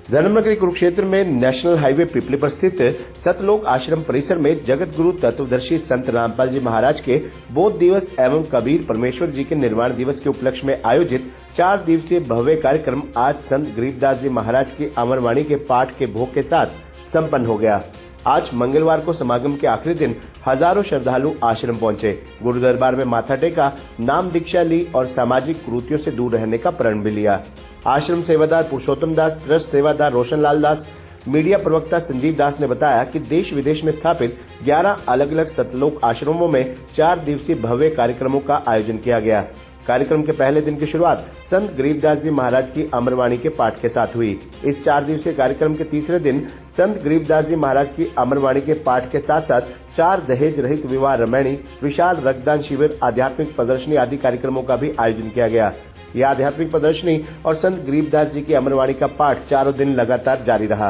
धर्मनगरी कुरुक्षेत्र में national highway पिपली पर स्थित सतलोक आश्रम परिसर में जगत गुरु तत्वदर्शी संत रामपाल जी महाराज के बोध दिवस एवं कबीर परमेश्वर जी के निर्वाण दिवस के उपलक्ष्य में आयोजित 4 दिवसीय भव्य कार्यक्रम आज संत गरीबदास जी महाराज की अमरवाणी के पाठ के भोग के साथ संपन्न हो गया। आज मंगलवार को समागम के आखिरी दिन हजारों श्रद्धालु आश्रम पहुंचे, गुरु दरबार में माथा टेका, नाम दीक्षा ली और सामाजिक कुरीतियों से दूर रहने का प्रण भी लिया। आश्रम सेवादार पुरुषोत्तम दास, ट्रस्ट सेवादार रोशन लाल दास, मीडिया प्रवक्ता संजीव दास ने बताया कि देश विदेश में स्थापित 11 अलग अलग सतलोक आश्रमों में 4 दिवसीय भव्य कार्यक्रमों का आयोजन किया गया। कार्यक्रम के पहले दिन की शुरुआत संत गरीबदास जी महाराज की अमरवाणी के पाठ के साथ हुई। इस 4 दिवसीय कार्यक्रम के तीसरे दिन संत गरीबदास जी महाराज की अमरवाणी के पाठ के साथ साथ 4 दहेज रहित विवाह रमैनी, विशाल रक्तदान शिविर, आध्यात्मिक प्रदर्शनी आदि कार्यक्रमों का भी आयोजन किया गया। यह आध्यात्मिक प्रदर्शनी और संत गरीबदास जी की अमरवाणी का पाठ 4 दिन लगातार जारी रहा।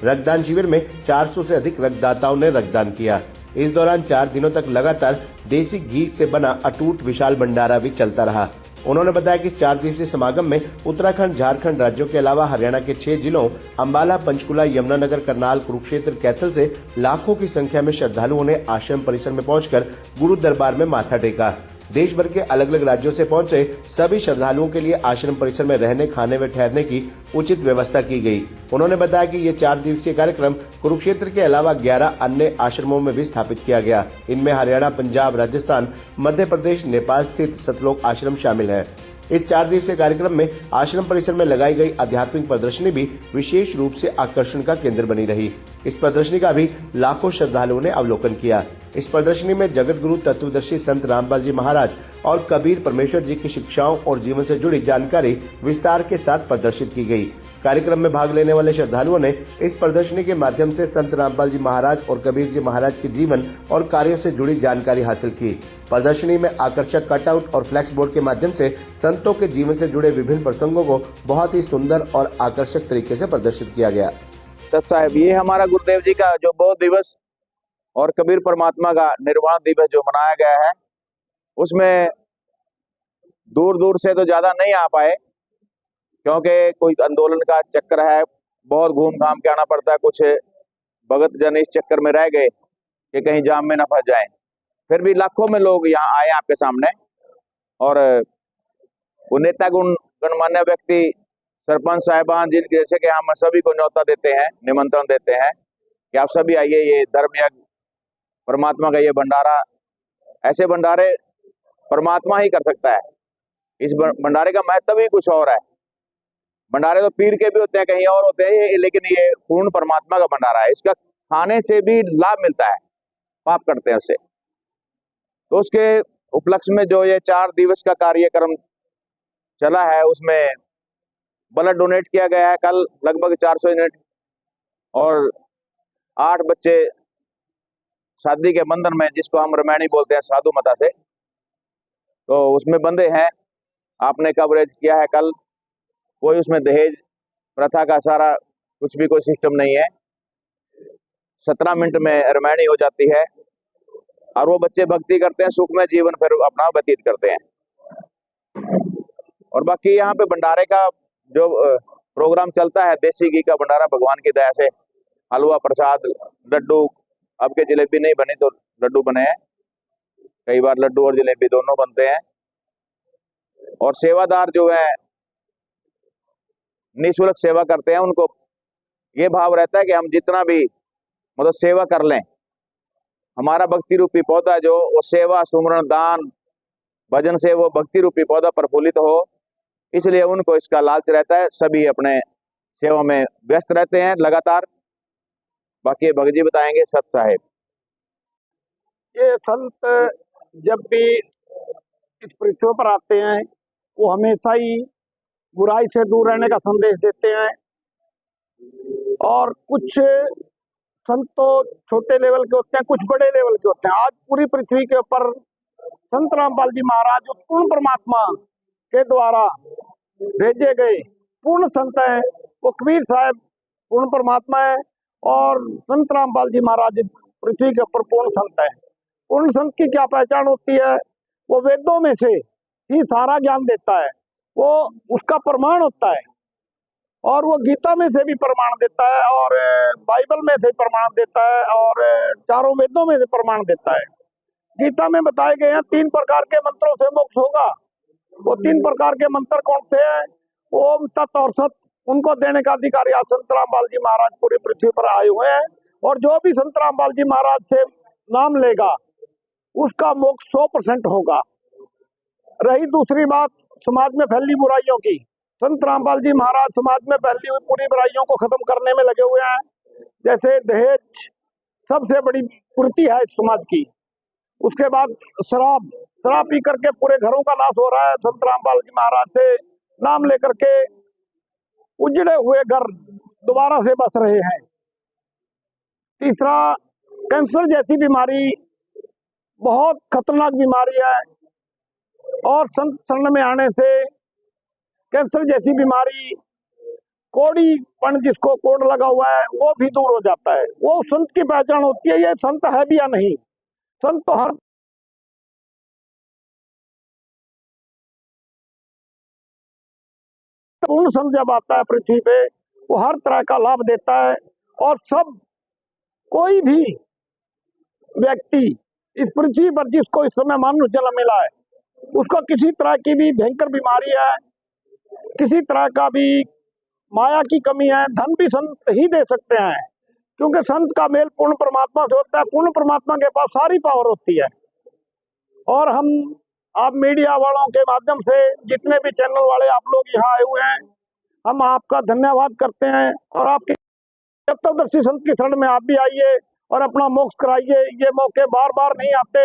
रक्तदान शिविर में 400 से अधिक रक्तदाताओं ने रक्तदान किया। इस दौरान 4 दिनों तक लगातार देसी घी से बना अटूट विशाल भंडारा भी चलता रहा। उन्होंने बताया कि इस 4 दिवसीय समागम में उत्तराखंड, झारखंड राज्यों के अलावा हरियाणा के 6 जिलों अंबाला, पंचकुला, यमुनानगर, करनाल, कुरुक्षेत्र, कैथल से लाखों की संख्या में श्रद्धालुओं ने आश्रम परिसर में पहुंचकर गुरु दरबार में माथा टेका। देश भर के अलग अलग राज्यों से पहुंचे सभी श्रद्धालुओं के लिए आश्रम परिसर में रहने, खाने व ठहरने की उचित व्यवस्था की गई। उन्होंने बताया कि ये 4 दिवसीय कार्यक्रम कुरुक्षेत्र के अलावा 11 अन्य आश्रमों में भी स्थापित किया गया। इनमें हरियाणा, पंजाब, राजस्थान, मध्य प्रदेश, नेपाल स्थित सतलोक आश्रम शामिल है। इस 4 दिवसीय कार्यक्रम में आश्रम परिसर में लगाई गई आध्यात्मिक प्रदर्शनी भी विशेष रूप से आकर्षण का केंद्र बनी रही। इस प्रदर्शनी का भी लाखों श्रद्धालुओं ने अवलोकन किया। इस प्रदर्शनी में जगत गुरु तत्वदर्शी संत रामपाल जी महाराज और कबीर परमेश्वर जी की शिक्षाओं और जीवन से जुड़ी जानकारी विस्तार के साथ प्रदर्शित की गई। कार्यक्रम में भाग लेने वाले श्रद्धालुओं ने इस प्रदर्शनी के माध्यम से संत रामपाल जी महाराज और कबीर जी महाराज के जीवन और कार्यों से जुड़ी जानकारी हासिल की। प्रदर्शनी में आकर्षक कटआउट और फ्लैक्स बोर्ड के माध्यम से संतों के जीवन से जुड़े विभिन्न प्रसंगों को बहुत ही सुंदर और आकर्षक तरीके से प्रदर्शित किया गया। साहब, ये हमारा गुरुदेव जी का जो बोध दिवस और कबीर परमात्मा का निर्वाण दिवस जो मनाया गया है, उसमें दूर दूर से तो ज्यादा नहीं आ पाए क्योंकि कोई आंदोलन का चक्कर है, बहुत घूम घाम के आना पड़ता है। कुछ भगत जन इस चक्कर में रह गए कि कहीं जाम में न फंस जाएं। फिर भी लाखों में लोग यहाँ आए आपके सामने, और वो नेता गणमान्य व्यक्ति, सरपंच साहिबान, जिनके जैसे कि हम सभी को न्योता देते हैं, निमंत्रण देते हैं कि आप सभी आइए। ये धर्म यज्ञ परमात्मा का ये भंडारा, ऐसे भंडारे परमात्मा ही कर सकता है। इस भंडारे का महत्व ही कुछ और है। भंडारे तो पीर के भी होते हैं, कहीं और होते हैं, लेकिन ये पूर्ण परमात्मा का भंडारा है। इसका खाने से भी लाभ मिलता है, पाप करते हैं उससे। तो उसके उपलक्ष्य में जो ये 4 दिवस का कार्यक्रम चला है, उसमें ब्लड डोनेट किया गया है कल लगभग 400 यूनिट, और 8 बच्चे शादी के बंधन में, जिसको हम रमैनी बोलते हैं साधु माता से, तो उसमें बंधे हैं। आपने कवरेज किया है कल। कोई उसमें दहेज प्रथा का सारा कुछ भी कोई सिस्टम नहीं है। 17 मिनट में रमैनी हो जाती है और वो बच्चे भक्ति करते हैं, सुख में जीवन फिर अपना व्यतीत करते हैं। और बाकी यहाँ पे भंडारे का जो प्रोग्राम चलता है, देसी घी का भंडारा, भगवान की दया से हलवा, प्रसाद, लड्डू। अब के जलेबी नहीं बनी तो लड्डू बने हैं, कई बार लड्डू और जलेबी दोनों बनते हैं। और सेवादार जो है निःशुल्क सेवा करते हैं, उनको ये भाव रहता है कि हम जितना भी मतलब सेवा कर लें, हमारा भक्ति रूपी पौधा जो वो सेवा, सुमरण, दान, भजन से वो भक्ति रूपी पौधा प्रफुल्लित हो, इसलिए उनको इसका लालच रहता है। सभी अपने सेवा में व्यस्त रहते हैं लगातार। बाकी भगत जी बताएंगे। सत साहेब, ये संत जब भी इस पृथ्वी पर आते हैं, वो हमेशा ही बुराई से दूर रहने का संदेश देते हैं। और कुछ संत तो छोटे लेवल के होते हैं, कुछ बड़े लेवल के होते हैं। आज पूरी पृथ्वी के ऊपर संत रामपाल जी महाराज जो पूर्ण परमात्मा के द्वारा भेजे गए पूर्ण संत हैं। वो कबीर साहब पूर्ण परमात्मा है और संत रामपाल जी महाराज पृथ्वी के ऊपर पूर्ण संत है। पूर्ण संत की क्या पहचान होती है? वो वेदों में से ही सारा ज्ञान देता है, वो उसका प्रमाण होता है। और वो गीता में से भी प्रमाण देता है और बाइबल में से प्रमाण देता है और चारों वेदों में से प्रमाण देता है। गीता में बताए गए हैं 3 प्रकार के मंत्रों से मोक्ष होगा। वो 3 प्रकार के मंत्र कौन से हैं? ओम, तत् और सत। उनको देने का अधिकारी आज संत रामपाल जी महाराज पूरी पृथ्वी पर आए हुए हैं और जो भी संत रामपाल जी महाराज से नाम लेगा उसका मोक्ष 100% होगा। रही दूसरी बात समाज में फैली बुराइयों की, संत रामपाल जी महाराज समाज में फैली हुई पूरी बुराइयों को खत्म करने में लगे हुए हैं। जैसे दहेज सबसे बड़ी कुरीति है इस समाज की। उसके बाद शराब पी करके पूरे घरों का नाश हो रहा है। संत रामपाल जी महाराज से नाम लेकर के उजड़े हुए घर दोबारा से बस रहे हैं। तीसरा, कैंसर जैसी बीमारी बहुत खतरनाक बीमारी है और संत शरण में आने से कैंसर जैसी बीमारी, कोढ़ीपन जिसको कोढ़ लगा हुआ है, वो भी दूर हो जाता है। वो संत की पहचान होती है, ये संत है भी या नहीं। संत तो हर पूर्ण संत जब आता है पृथ्वी पे वो हर तरह का लाभ देता है और सब कोई भी व्यक्ति इस पृथ्वी पर जिसको इस समय मानव जन्म मिला है उसको किसी तरह की भी भयंकर बीमारी है, किसी तरह का भी माया की कमी है, धन भी संत ही दे सकते हैं क्योंकि संत का मेल पूर्ण परमात्मा से होता है। पूर्ण परमात्मा के पास सारी पावर होती है। और हम आप मीडिया वालों के माध्यम से जितने भी चैनल वाले आप लोग यहाँ आए हुए हैं, हम आपका धन्यवाद करते हैं और आपके तत्वदर्शी संत की शरण में आप भी आइए और अपना मोक्ष कराइए। ये मौके बार बार नहीं आते।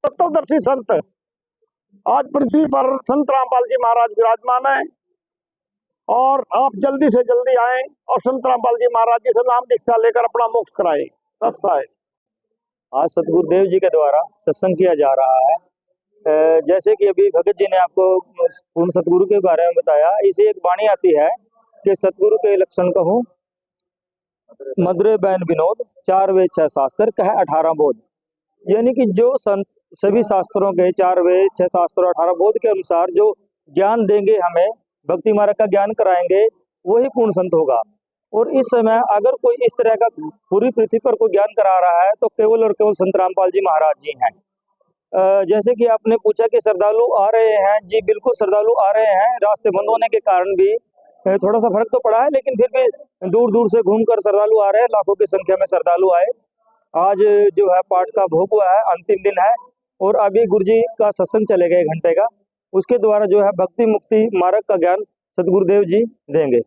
तत्वदर्शी संत आज पृथ्वी पर संत रामपाल जी महाराज विराजमान है और आप जल्दी से जल्दी आए और संत रामपाल जी महाराज जी से नाम दीक्षा लेकर अपना मोक्ष कराए। सत्साय। आज सतगुरुदेव जी के द्वारा सत्संग किया जा रहा है। जैसे कि अभी भगत जी ने आपको पूर्ण सतगुरु के बारे में बताया, इसे एक वाणी आती है कि सतगुरु के लक्षण कहूँ मधुर बैन विनोद, 4 वेद 6 शास्त्र कह 18 बोध। यानी कि जो संत सभी शास्त्रों के 4 वेद 6 शास्त्र 18 बोध के अनुसार जो ज्ञान देंगे, हमें भक्ति मार्ग का ज्ञान कराएंगे, वही पूर्ण संत होगा। और इस समय अगर कोई इस तरह का पूरी पृथ्वी पर कोई ज्ञान करा रहा है तो केवल और केवल संत रामपाल जी महाराज जी हैं। जैसे कि आपने पूछा कि श्रद्धालु आ रहे हैं, जी बिल्कुल श्रद्धालु आ रहे हैं। रास्ते बंद होने के कारण भी थोड़ा सा फर्क तो पड़ा है, लेकिन फिर भी दूर दूर से घूमकर श्रद्धालु आ रहे हैं। लाखों की संख्या में श्रद्धालु आए। आज जो है पाठ का भोग हुआ है, अंतिम दिन है और अभी गुरु जी का सत्संग चलेगा 1 घंटे का। उसके द्वारा जो है भक्ति मुक्ति मार्ग का ज्ञान सतगुरुदेव जी देंगे।